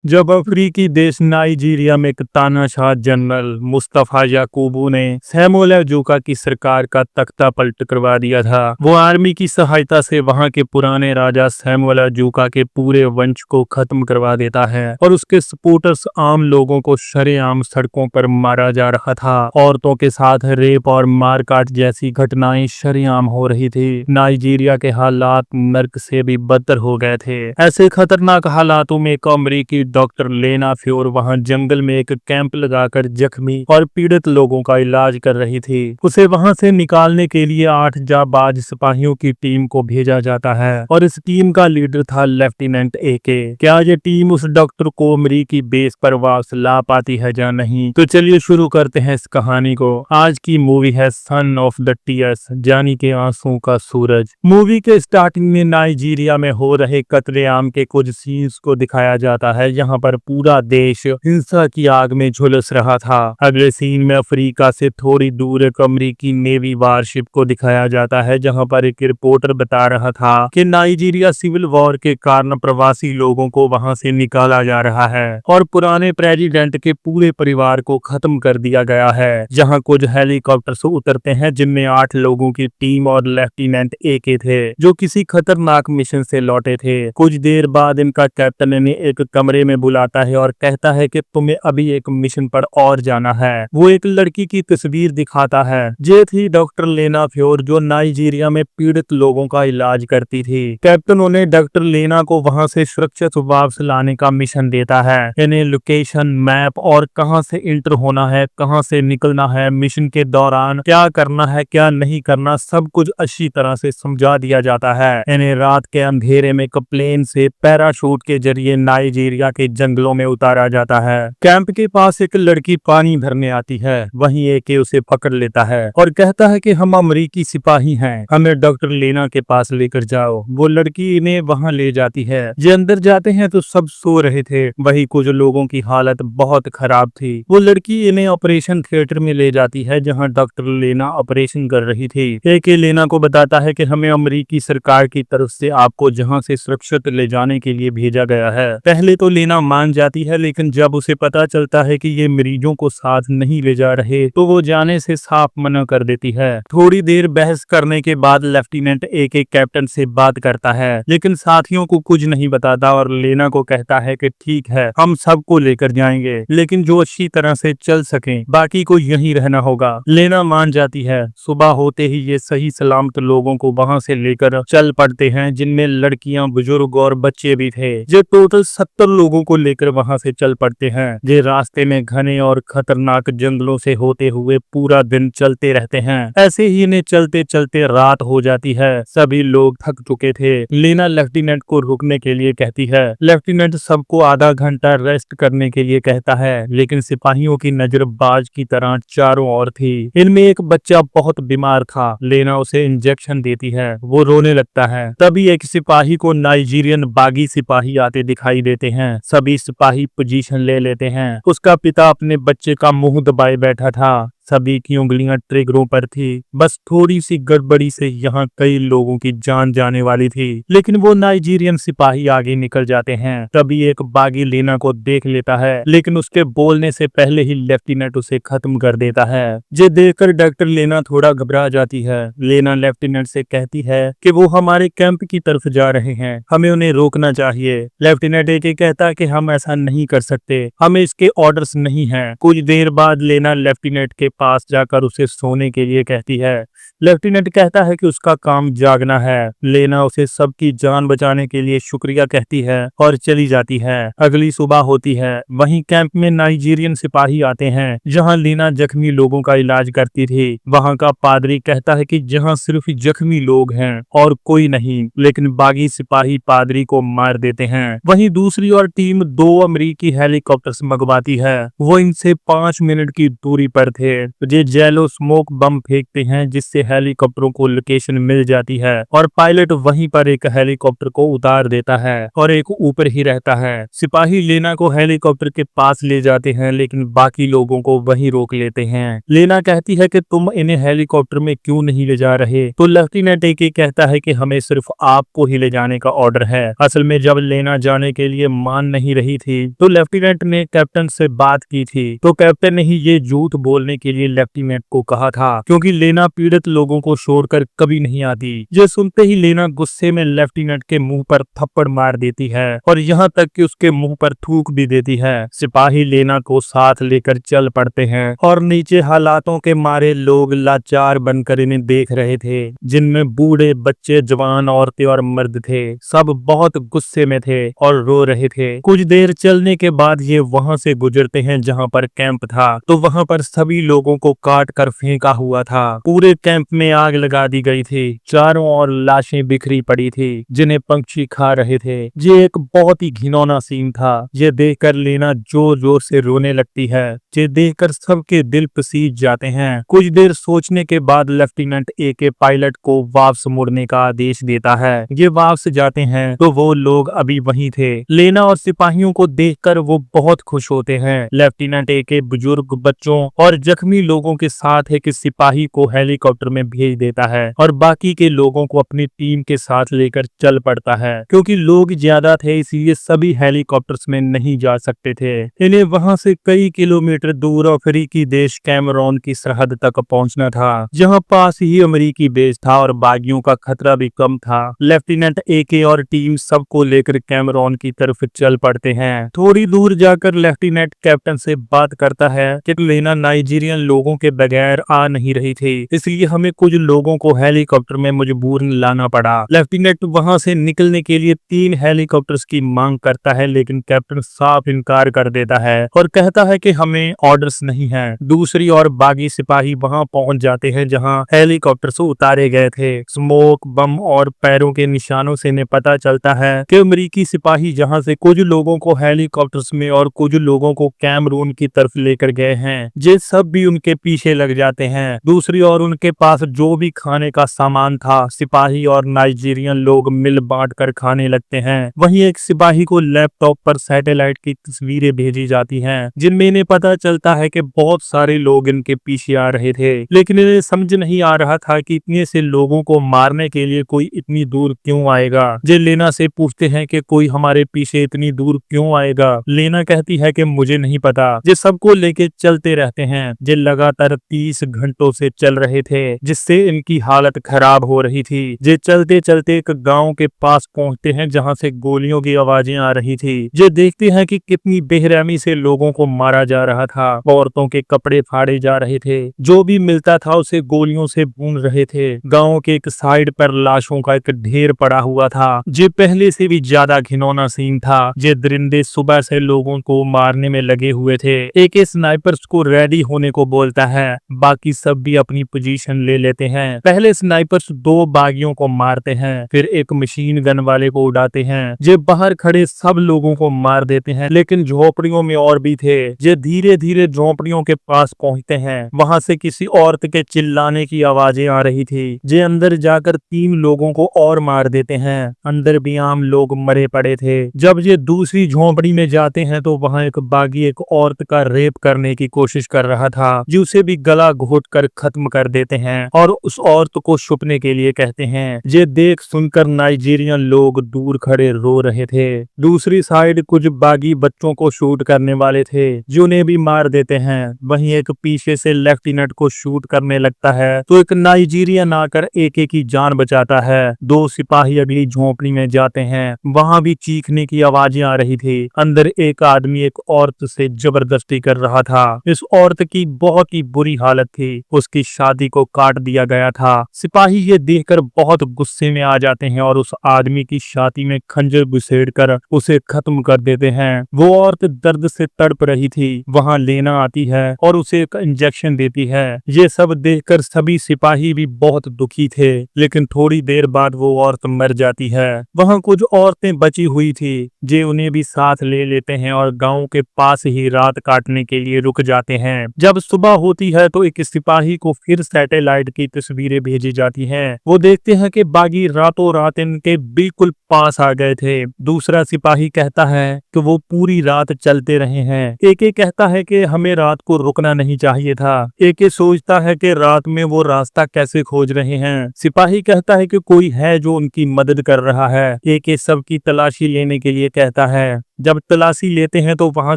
जब अफ्रीकी देश नाइजीरिया में एक तानाशाह जनरल मुस्तफा याकूबू ने सैमुअल जोका की सरकार का तख्ता पलट करवा दिया था। वो आर्मी की सहायता से वहां के पुराने राजा सैमुअल जोका के पूरे वंश को खत्म करवा देता है और उसके सपोर्टर्स आम लोगों को शरेआम सड़कों पर मारा जा रहा था। औरतों के साथ रेप और मारकाट जैसी घटनाएं शरेआम हो रही थी। नाइजीरिया के हालात नर्क से भी बदतर हो गए थे। ऐसे खतरनाक हालातों में एक अमरीकी डॉक्टर लेना फ्योर वहां जंगल में एक कैंप लगाकर जख्मी और पीड़ित लोगों का इलाज कर रही थी। उसे वहां से निकालने के लिए 8 जाबाज सिपाहियों की टीम को भेजा जाता है और इस टीम का लीडर था लेफ्टिनेंट एके। क्या ये टीम उस डॉक्टर को अमरीकी बेस पर वापस ला पाती है या नहीं? तो चलिए शुरू करते हैं इस कहानी को। आज की मूवी है सन ऑफ द टीयर्स, यानी के आंसू का सूरज। मूवी के स्टार्टिंग में नाइजीरिया में हो रहे कत्लेआम के कुछ सीन्स को दिखाया जाता है। यहाँ पर पूरा देश हिंसा की आग में झुलस रहा था। अगले सीन में अफ्रीका से थोड़ी दूर एक अमरीकी नेवी वारशिप को दिखाया जाता है, जहाँ पर एक रिपोर्टर बता रहा था कि नाइजीरिया सिविल वॉर के कारण प्रवासी लोगों को वहां से निकाला जा रहा है और पुराने प्रेसिडेंट के पूरे परिवार को खत्म कर दिया गया है। जहाँ कुछ हेलीकॉप्टर्स उतरते हैं जिनमें 8 लोगों की टीम और लेफ्टिनेंट एके थे, जो किसी खतरनाक मिशन से लौटे थे। कुछ देर बाद इनका कैप्टन इन्हें एक कमरे में बुलाता है और कहता है कि तुम्हें अभी एक मिशन पर और जाना है। वो एक लड़की की तस्वीर दिखाता है। ये थी डॉक्टर लेना फ्योर, जो नाइजीरिया में पीड़ित लोगों का इलाज करती थी। कैप्टन उन्हें डॉक्टर लेना को वहां से सुरक्षित वापस लाने का मिशन देता है। इन्हें लोकेशन, मैप और कहां से इंटर होना है, कहां से निकलना है, मिशन के दौरान क्या करना है, क्या नहीं करना, सब कुछ अच्छी तरह से समझा दिया जाता है। इन्हें रात के अंधेरे में एक प्लेन से पैराशूट के जरिए नाइजीरिया के जंगलों में उतारा जाता है। कैंप के पास एक लड़की पानी भरने आती है। वहीं एके उसे पकड़ लेता है और कहता है कि हम अमरीकी सिपाही हैं, हमें डॉक्टर लेना के पास लेकर जाओ। वो लड़की इन्हें वहां ले जाती है। ये अंदर जाते हैं तो सब सो रहे थे। वहीं कुछ लोगों की हालत बहुत खराब थी। वो लड़की इन्हें ऑपरेशन थिएटर में ले जाती है, जहाँ डॉक्टर लेना ऑपरेशन कर रही थी। एके लेना को बताता है कि हमें अमरीकी सरकार की तरफ से आपको जहाँ से सुरक्षित ले जाने के लिए भेजा गया है। पहले तो लेना मान जाती है, लेकिन जब उसे पता चलता है कि ये मरीजों को साथ नहीं ले जा रहे तो वो जाने से साफ मना कर देती है। थोड़ी देर बहस करने के बाद लेफ्टिनेंट एके कैप्टन से बात करता है, लेकिन साथियों को कुछ नहीं बताता और लेना को कहता है कि ठीक है, हम सबको लेकर जाएंगे, लेकिन जो अच्छी तरह से चल सके, बाकी को यहीं रहना होगा। लेना मान जाती है। सुबह होते ही ये सही सलामत लोगों को वहां से लेकर चल पड़ते हैं, जिनमें लड़कियां, बुजुर्ग और बच्चे भी थे। जो टोटल 70 लोगों को लेकर वहां से चल पड़ते हैं। ये रास्ते में घने और खतरनाक जंगलों से होते हुए पूरा दिन चलते रहते हैं। ऐसे ही इन्हें चलते चलते रात हो जाती है। सभी लोग थक चुके थे। लेना लेफ्टिनेंट को रुकने के लिए कहती है। लेफ्टिनेंट सबको आधा घंटा रेस्ट करने के लिए कहता है, लेकिन सिपाहियों की नजर बाज की तरह चारों ओर थी। इनमें एक बच्चा बहुत बीमार था। लेना उसे इंजेक्शन देती है। वो रोने लगता है। तभी एक सिपाही को नाइजीरियन बागी सिपाही आते दिखाई देते हैं। सभी सिपाही पोजीशन ले लेते हैं। उसका पिता अपने बच्चे का मुंह दबाए बैठा था। सभी की उंगलियां ट्रिगरों पर थी। बस थोड़ी सी गड़बड़ी से यहाँ कई लोगों की जान जाने वाली थी, लेकिन वो नाइजीरियन सिपाही आगे निकल जाते हैं। तभी एक बागी लेना को देख लेता है, लेकिन उसके बोलने से पहले ही लेफ्टिनेंट उसे खत्म कर देता है। ये देखकर डॉक्टर लेना थोड़ा घबरा जाती है। लेना लेफ्टिनेंट से कहती है कि वो हमारे कैंप की तरफ जा रहे हैं, हमें उन्हें रोकना चाहिए। लेफ्टिनेंट एके कहता है कि हम ऐसा नहीं कर सकते, हमें इसके ऑर्डर्स नहीं हैं। कुछ देर बाद लेना लेफ्टिनेंट के पास जाकर उसे सोने के लिए कहती है। लेफ्टिनेंट कहता है कि उसका काम जागना है। लेना उसे सबकी जान बचाने के लिए शुक्रिया कहती है और चली जाती है। अगली सुबह होती है। वहीं कैंप में नाइजीरियन सिपाही आते हैं, जहां लेना जख्मी लोगों का इलाज करती थी। वहां का पादरी कहता है कि जहां सिर्फ जख्मी लोग हैं और कोई नहीं, लेकिन बागी सिपाही पादरी को मार देते हैं। वहीं दूसरी ओर टीम 2 अमेरिकी हेलीकॉप्टर्स मंगवाती है। वो इनसे 5 मिनट की दूरी पर थे। ये जेलो स्मोक बम फेंकते हैं जिससे हेलीकॉप्टरों को लोकेशन मिल जाती है और पायलट वहीं पर एक हेलीकॉप्टर को उतार देता है और एक ऊपर ही रहता है। सिपाही लेना को हेलीकॉप्टर के पास ले जाते हैं लेकिन बाकी लोगों को वहीं रोक लेते हैं। लेना कहती है कि तुम इन्हें हेलीकॉप्टर में क्यों नहीं ले जा रहे, तो लेफ्टिनेंट एके कहता है कि हमें सिर्फ आपको ही ले जाने का ऑर्डर है। असल में जब लेना जाने के लिए मान नहीं रही थी तो लेफ्टिनेंट ने कैप्टन से बात की थी, तो कैप्टन ने ही ये झूठ बोलने के लिए लेफ्टिनेंट को कहा था क्योंकि लेना पीड़ित लोगों को छोड़कर कभी नहीं आती। ये सुनते ही लेना गुस्से में लेफ्टिनेंट के मुंह पर थप्पड़ मार देती है और यहाँ तक कि उसके मुंह पर थूक भी देती है। सिपाही लेना को साथ लेकर चल पड़ते हैं और नीचे हालातों के मारे लोग लाचार बनकर इन्हें देख रहे थे, जिनमें बूढ़े, बच्चे, जवान, औरतें और मर्द थे। सब बहुत गुस्से में थे और रो रहे थे। कुछ देर चलने के बाद ये वहां से गुजरते हैं जहां पर कैंप था, तो वहां पर सभी लोगों को काट कर फेंका हुआ था। पूरे कैंप में आग लगा दी गई थी। चारों ओर लाशें बिखरी पड़ी थी जिन्हें पंछी खा रहे थे। ये एक बहुत ही घिनौना सीन था। ये देखकर लेना जोर जोर से रोने लगती है। ये देखकर सबके दिल पसीज जाते हैं। कुछ देर सोचने के बाद लेफ्टिनेंट एके पायलट को वापस मुड़ने का आदेश देता है। ये वापस जाते हैं तो वो लोग अभी वहीं थे। लेना और सिपाहियों को देखकर वो बहुत खुश होते हैं। लेफ्टिनेंट एके बुजुर्ग, बच्चों और जख्मी लोगों के साथ एक सिपाही को हेलीकॉप्टर में भेज देता है और बाकी के लोगों को अपनी टीम के साथ लेकर चल पड़ता है। क्योंकि लोग ज्यादा थे इसलिए सभी हेलीकॉप्टर्स में नहीं जा सकते थे। इन्हें वहां से कई किलोमीटर दूर अफ्रीकी देश कैमरून की सरहद तक पहुंचना था, जहां पास ही अमेरिकी बेस था और बागियों का खतरा भी कम था। लेफ्टिनेंट एके और टीम सबको लेकर कैमरून की तरफ चल पड़ते हैं। थोड़ी दूर जाकर लेफ्टिनेंट कैप्टन से बात करता है कि लेना नाइजीरियन लोगों के बगैर आ नहीं रही थी, इसलिए हमें कुछ लोगों को हेलीकॉप्टर में मजबूरन लाना पड़ा। लेफ्टिनेंट वहां से निकलने के लिए 3 हेलीकॉप्टर्स की मांग करता है लेकिन कैप्टन साफ इनकार कर देता है और कहता है कि हमें ऑर्डर्स नहीं है। दूसरी ओर बागी सिपाही वहां पहुंच जाते हैं जहां हेलीकॉप्टर से उतारे गए थे। स्मोक बम और पैरों के निशानों से इन्हें पता चलता है कि अमेरिकी सिपाही जहां से कुछ लोगों को हेलीकॉप्टर्स में और कुछ लोगों को कैमरून की तरफ लेकर गए हैं, ये सब भी उनके पीछे लग जाते हैं। दूसरी ओर उनके पास जो भी खाने का सामान था सिपाही और नाइजीरियन लोग मिल बांट कर खाने लगते हैं। वहीं एक सिपाही को लैपटॉप पर सैटेलाइट की तस्वीरें भेजी जाती हैं जिनमें इन्हें पता चलता है कि बहुत सारे लोग इनके पीछे आ रहे थे, लेकिन इन्हें समझ नहीं आ रहा था कि इतने से लोगों को मारने के लिए कोई इतनी दूर क्यों आएगा। जे लेना से पूछते हैं कि कोई हमारे पीछे इतनी दूर क्यों आएगा। लेना कहती है कि मुझे नहीं पता। जे सबको लेके चलते रहते हैं। जे लगातार 30 घंटों से चल रहे थे जिससे इनकी हालत खराब हो रही थी। जे चलते चलते एक गांव के पास पहुंचते हैं जहां से गोलियों की आवाजें आ रही थी। जे देखते हैं कि कितनी बेरहमी से लोगों को मारा जा रहा था। औरतों के कपड़े फाड़े जा रहे थे। जो भी मिलता था उसे गोलियों से भून रहे थे। गांव के एक साइड पर लाशों का एक ढेर पड़ा हुआ था। जे पहले से भी ज्यादा घिनौना सीन था। जे दरिंदे सुबह से लोगों को मारने में लगे हुए थे। एक स्नाइपर्स को रेडी होने को बोलता है। बाकी सब भी अपनी पोजीशन ले लेते हैं। पहले स्नाइपर्स 2 बागियों को मारते हैं, फिर एक मशीन गन वाले को उड़ाते हैं। जे बाहर खड़े सब लोगों को मार देते हैं, लेकिन झोपड़ियों में और भी थे। जे धीरे धीरे झोपड़ियों के पास पहुंचते हैं। वहां से किसी औरत के चिल्लाने की आवाजें आ रही थी। जे अंदर जाकर 3 लोगों को और मार देते हैं। अंदर भी आम लोग मरे पड़े थे। जब ये दूसरी झोपड़ी में जाते हैं तो वहां एक बागी एक औरत का रेप करने की कोशिश कर रहा था, जो उसे भी गला घोट कर खत्म कर देते हैं और उस औरत को छुपने के लिए कहते हैं। ये देख सुनकर नाइजीरियन लोग दूर खड़े रो रहे थे। दूसरी साइड कुछ बागी बच्चों को शूट करने वाले थे, जो उन्हें भी मार देते हैं। वहीं एक पीछे से लेफ्टिनेंट को शूट करने लगता है तो एक नाइजीरियन आकर एके की जान बचाता है। 2 सिपाही अगली झोपड़ी में जाते हैं। वहां भी चीखने की आवाजें आ रही थी। अंदर एक आदमी एक औरत से जबरदस्ती कर रहा था। इस औरत की बहुत ही बुरी हालत थी। उसकी शादी को काट दिया गया था। सिपाही ये देखकर बहुत गुस्से में आ जाते हैं और उस आदमी की छाती में खंजर घुसेड़ कर उसे खत्म कर देते हैं। वो औरत दर्द से तड़प रही थी। वहां लेना आती है और उसे एक इंजेक्शन देती है। ये सब देखकर सभी सिपाही भी बहुत दुखी थे, लेकिन थोड़ी देर बाद वो औरत मर जाती है। वहां कुछ औरतें बची हुई थी, जे उन्हें भी साथ ले लेते हैं और गांव के पास ही रात काटने के लिए रुक जाते हैं। जब सुबह होती है तो एक सिपाही को फिर सैटेलाइट की तस्वीरें भेजी जाती हैं। वो देखते हैं कि बागी रातों रात इनके बिल्कुल पास आ गए थे। दूसरा सिपाही कहता है कि वो पूरी रात चलते रहे हैं। एक कहता है कि हमें रात को रुकना नहीं चाहिए था। एक सोचता है कि रात में वो रास्ता कैसे खोज रहे हैं। सिपाही कहता है कि कोई है जो उनकी मदद कर रहा है। एक सबकी तलाशी लेने के लिए कहता है। जब तलाशी लेते हैं तो वहां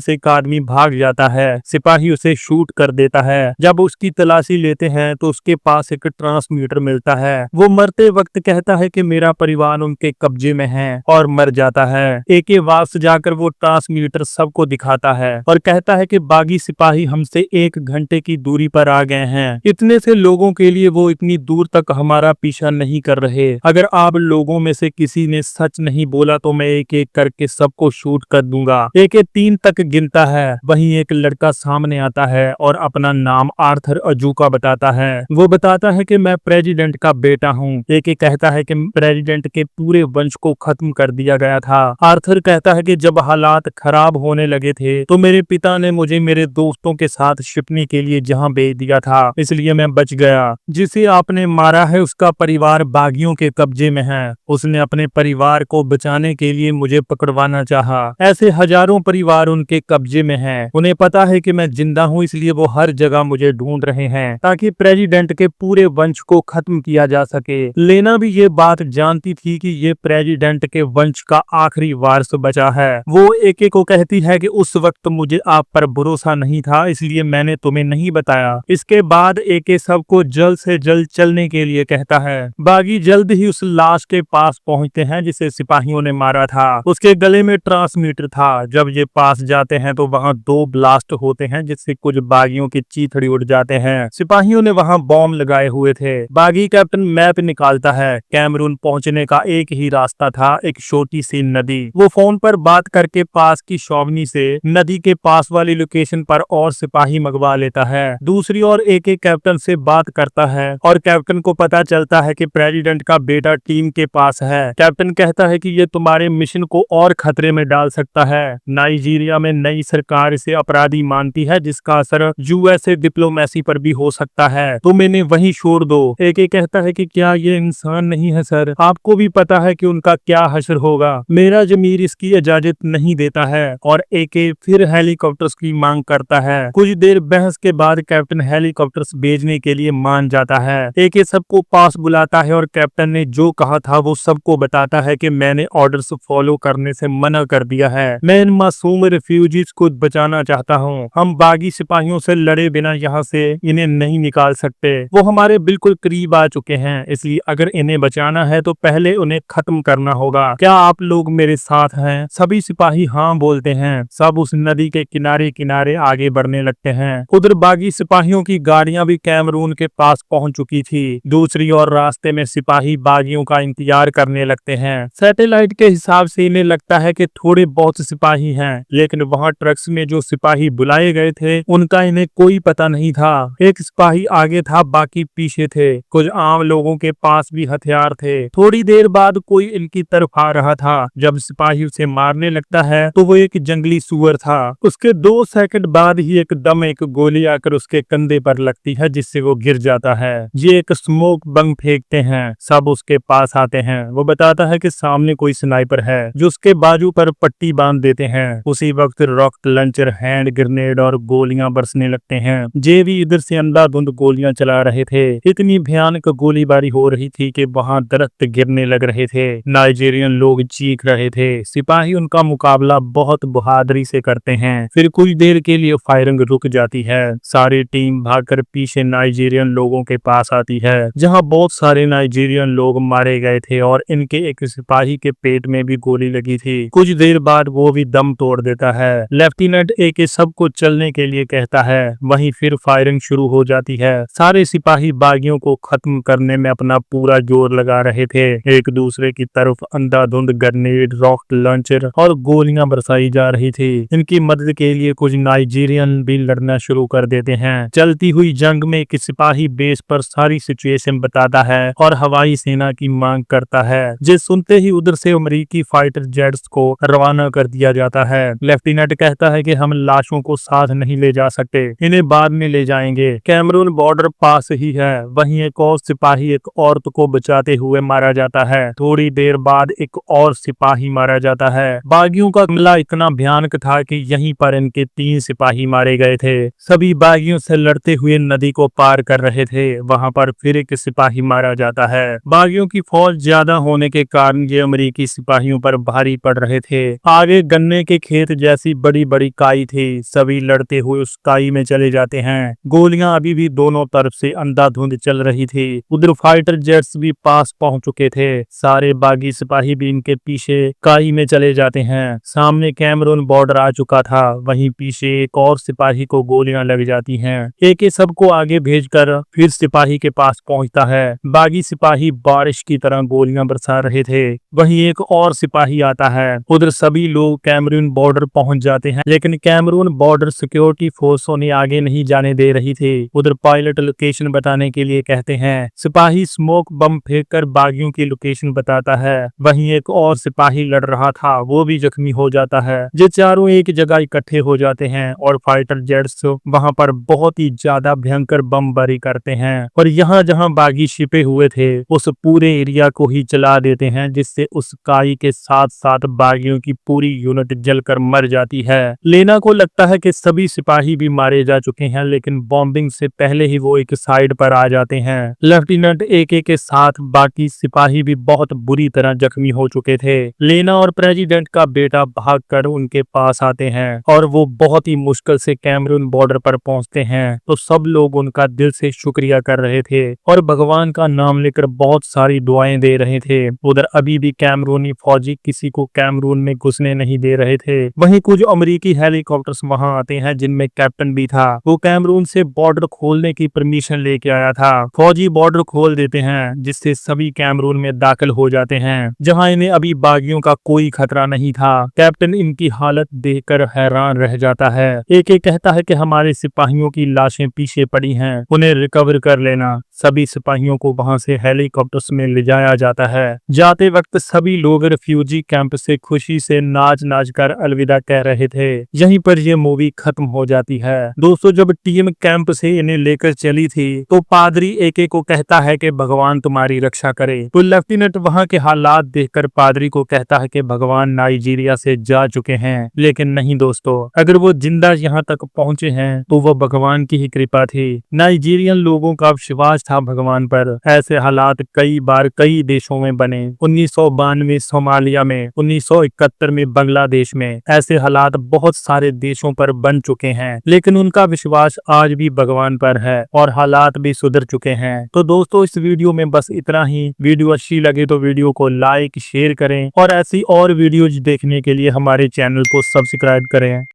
से एक आदमी भाग जाता है। सिपाही उसे शूट कर देता है। जब उसकी तलाशी लेते हैं तो उसके पास एक ट्रांसमीटर मिलता है। वो मरते वक्त कहता है कि मेरा परिवार उनके कब्जे में है और मर जाता है। एक वापस जाकर वो ट्रांसमीटर सबको दिखाता है और कहता है कि बागी सिपाही हमसे 1 घंटे की दूरी पर आ गए हैं। इतने से लोगों के लिए वो इतनी दूर तक हमारा पीछा नहीं कर रहे। अगर आप लोगों में से किसी ने सच नहीं बोला तो मैं एक एक करके सबको शूट कर दूंगा। एक 3 तक गिनता है। वहीं एक लड़का सामने आता है और अपना नाम आर्थर अजूका बताता है। वो बताता है कि मैं प्रेसिडेंट का बेटा हूँ। एक कहता है कि प्रेसिडेंट के पूरे वंश को खत्म कर दिया गया था। आर्थर कहता है कि जब हालात खराब होने लगे थे तो मेरे पिता ने मुझे मेरे दोस्तों के साथ छिपने के लिए जहाँ भेज दिया था, इसलिए मैं बच गया। जिसे आपने मारा है उसका परिवार बागियों के कब्जे में है। उसने अपने परिवार को बचाने के लिए मुझे पकड़वाना चाहा। ऐसे हजारों परिवार उनके कब्जे में हैं। उन्हें पता है कि मैं जिंदा हूँ, इसलिए वो हर जगह मुझे ढूंढ रहे हैं ताकि प्रेसिडेंट के पूरे वंश को खत्म किया जा सके। लेना भी ये बात जानती थी कि ये प्रेसिडेंट के वंश का आखिरी वारिस बचा है। वो एक को कहती है कि उस वक्त मुझे आप पर भरोसा नहीं था, इसलिए मैंने तुम्हें नहीं बताया। इसके बाद एक सबको जल्द से जल्द चलने के लिए कहता है। बागी जल्द ही उस लाश के पास पहुंचते हैं जिसे सिपाहियों ने मारा था। उसके गले में ट्रांसमीटर था। जब ये पास जाते हैं तो वहां 2 ब्लास्ट होते हैं जिससे कुछ बागियों की चीथड़ी उड़ जाते हैं। सिपाहियों ने वहां बॉम्ब लगाए हुए थे। बागी कैप्टन मैप निकालता है। कैमरून पहुंचने का एक ही रास्ता था, एक छोटी सी नदी। वो फोन पर बात करके पास की छावनी से नदी के पास वाली लोकेशन पर और सिपाही मंगवा लेता है। दूसरी ओर एक कैप्टन से बात करता है और कैप्टन को पता चलता है कि प्रेसिडेंट का बेटा टीम के पास है। कैप्टन कहता है कि ये तुम्हारे मिशन को और खतरे में डाल सकता है। नाइजीरिया में नई सरकार इसे अपराधी मानती है जिसका असर यूएसए डिप्लोमेसी पर भी हो सकता है, तो मैंने वहीं छोड़ दो। एक कहता है कि क्या ये इंसान नहीं है सर? आपको भी पता है कि उनका क्या हश्र होगा। मेरा जमीर इसकी इजाजत नहीं देता है। और एक फिर हेलीकॉप्टर्स की मांग करता है। कुछ देर बहस के बाद कैप्टन हेलीकॉप्टर्स भेजने के लिए मान जाता है। एक सबको पास बुलाता है और कैप्टन ने जो कहा था वो सबको बताता है कि मैंने ऑर्डर्स फॉलो करने से मना कर दिया है। मैं इन मासूम रिफ्यूजीज को बचाना चाहता हूँ। हम बागी सिपाहियों से लड़े बिना यहाँ से इन्हें नहीं निकाल सकते। वो हमारे बिल्कुल करीब आ चुके हैं, इसलिए अगर इन्हें बचाना है तो पहले उन्हें खत्म करना होगा। क्या आप लोग मेरे साथ हैं? सभी सिपाही हाँ बोलते हैं। सब उस नदी के किनारे किनारे आगे बढ़ने लगते हैं। उधर बागी सिपाहियों की गाड़ियां भी कैमरून के पास पहुंच चुकी थी। दूसरी ओर रास्ते में सिपाही बागियों का इंतजार करने लगते हैं। सैटेलाइट के हिसाब से इन्हें लगता है कि थोड़े बहुत सिपाही हैं, लेकिन वहां ट्रक्स में जो सिपाही बुलाए गए थे उनका इन्हें कोई पता नहीं था। एक सिपाही आगे था, बाकी पीछे थे। कुछ आम लोगों के पास भी हथियार थे। थोड़ी देर बाद कोई इनकी तरफ आ रहा था। जब सिपाही उसे मारने लगता है तो वो एक जंगली सुअर था। उसके 2 सेकंड बाद ही एकदम एक गोली आकर उसके कंधे पर लगती है जिससे वो गिर जाता है। ये एक स्मोक बम फेंकते हैं। सब उसके पास आते हैं। वो बताता है कि सामने कोई स्नाइपर है जो उसके बाजू पर पट्टी बांध देते हैं। उसी वक्त रॉकेट लॉन्चर, हैंड ग्रेनेड और गोलियां बरसने लगते हैं। जे भी इधर से अंधाधुंध गोलियां चला रहे थे। इतनी भयानक गोलीबारी हो रही थी कि वहां दरख्त गिरने लग रहे थे। नाइजीरियन लोग चीख रहे थे। सिपाही उनका मुकाबला बहुत बहादुरी से करते हैं। फिर कुछ देर के लिए फायरिंग रुक जाती है। सारी टीम भागकर पीछे नाइजीरियन लोगों के पास आती है, जहां बहुत सारे नाइजीरियन लोग मारे गए थे और इनके एक सिपाही के पेट में भी गोली लगी थी। कुछ देर बाद वो भी दम तोड़ देता है। लेफ्टिनेंट एक सबको चलने के लिए कहता है। वहीं फिर फायरिंग शुरू हो जाती है। सारे सिपाही बागियों को खत्म करने में अपना पूरा जोर लगा रहे थे। एक दूसरे की तरफ तरफ अंधाधुंध ग्रेनेड, रॉकेट लॉन्चर और गोलियां बरसाई जा रही थी। इनकी मदद के लिए कुछ नाइजीरियन भी लड़ना शुरू कर देते हैं। चलती हुई जंग में एक सिपाही बेस पर सारी सिचुएशन बताता है और हवाई सेना की मांग करता है। जे सुनते ही उधर से अमेरिकी फाइटर जेट्स को रवाना कर दिया जाता है। लेफ्टिनेंट कहता है कि हम लाशों को साथ नहीं ले जा सकते, इन्हें बाद में ले जाएंगे। कैमरून बॉर्डर पास ही है। वहीं एक और सिपाही एक औरत को बचाते हुए मारा जाता है। थोड़ी देर बाद एक और सिपाही मारा जाता है। बागियों का हमला इतना भयानक था कि यहीं पर इनके 3 सिपाही मारे गए थे। सभी बागियों से लड़ते हुए नदी को पार कर रहे थे। वहां पर फिर एक सिपाही मारा जाता है। बागियों की फौज ज्यादा होने के कारण ये अमेरिकी सिपाहियों पर भारी पड़ रहे थे। आगे गन्ने के खेत जैसी बड़ी बड़ी काई थी। सभी लड़ते हुए उस काई में चले जाते हैं। गोलियां अभी भी दोनों तरफ से अंधाधुंध चल रही थी। उधर फाइटर जेट्स भी पास पहुंच चुके थे। सारे बागी सिपाही भी इनके पीछे काई में चले जाते हैं। सामने कैमरून बॉर्डर आ चुका था। वहीं पीछे एक और सिपाही को गोलियां लग जाती हैं। एक सबको आगे भेजकर फिर सिपाही के पास पहुंचता है। बागी सिपाही बारिश की तरह गोलियां बरसा रहे थे। वहीं एक और सिपाही आता है। उधर सभी लोग कैमरून बॉर्डर पहुंच जाते हैं, लेकिन कैमरून बॉर्डर सिक्योरिटी फोर्सों ने आगे नहीं जाने दे रही थी। उधर पायलट लोकेशन बताने के लिए कहते हैं। सिपाही स्मोक बम फेंककर बागियों की लोकेशन बताता है। वहीं एक और सिपाही लड़ रहा था, वो भी जख्मी हो जाता है। ये चारों एक जगह इकट्ठे हो जाते हैं और फाइटर जेट्स वहां पर बहुत ही ज्यादा भयंकर बमबारी करते हैं और यहाँ जहाँ बागी छिपे हुए थे उस पूरे एरिया को ही जला देते हैं, जिससे उस काई के साथ साथ बागियों की पूरी यूनिट जलकर मर जाती है। लेना को लगता है कि सभी सिपाही भी मारे जा चुके हैं, लेकिन बॉम्बिंग से पहले ही वो एक साइड पर आ जाते हैं। लेफ्टिनेंट एके के साथ बाकी सिपाही भी बहुत बुरी तरह जख्मी हो चुके थे। लेना और प्रेसिडेंट का बेटा भागकर उनके पास आते हैं और वो बहुत ही मुश्किल से कैमरून बॉर्डर पर पहुंचते हैं। तो सब लोग उनका दिल से शुक्रिया कर रहे थे और भगवान का नाम लेकर बहुत सारी दुआएं दे रहे थे। उधर अभी भी कैमरूनी फौजी किसी को कैमरून में घुसने नहीं दे रहे थे। वहीं कुछ अमेरिकी हेलीकॉप्टर्स वहां आते हैं, जिनमें कैप्टन भी था। वो कैमरून से बॉर्डर खोलने की परमिशन लेके आया था। फौजी बॉर्डर खोल देते हैं, जिससे सभी कैमरून में दाखिल हो जाते हैं, जहां इन्हें अभी बागियों का कोई खतरा नहीं था। कैप्टन इनकी हालत देखकर हैरान रह जाता है। एक कहता है कि हमारे सिपाहियों की लाशें पीछे पड़ी हैं, उन्हें रिकवर कर लेना। सभी सिपाहियों को वहां से हेलीकॉप्टर्स में ले जाया जाता है। जाते वक्त सभी लोग रिफ्यूजी कैंप से खुशी से नाच नाच कर अलविदा कह रहे थे। यहीं पर यह मूवी खत्म हो जाती है। दोस्तों, जब टीम कैंप से इन्हें लेकर चली थी तो पादरी एके को कहता है कि भगवान तुम्हारी रक्षा करे। तो लेफ्टिनेंट वहां के हालात देखकर पादरी को कहता है कि भगवान नाइजीरिया से जा चुके हैं, लेकिन नहीं दोस्तों, अगर वो जिंदा यहाँ तक पहुंचे हैं तो वो भगवान की ही कृपा थी। नाइजीरियन लोगों का विश्वास था भगवान पर। ऐसे हालात कई बार कई देशों में बने। 1992 सोमालिया में, 1971 में बांग्लादेश में, ऐसे हालात बहुत सारे देशों पर बन चुके हैं, लेकिन उनका विश्वास आज भी भगवान पर है और हालात भी सुधर चुके हैं। तो दोस्तों, इस वीडियो में बस इतना ही। वीडियो अच्छी लगे तो वीडियो को लाइक शेयर करें और ऐसी और वीडियोज देखने के लिए हमारे चैनल को सब्सक्राइब करें।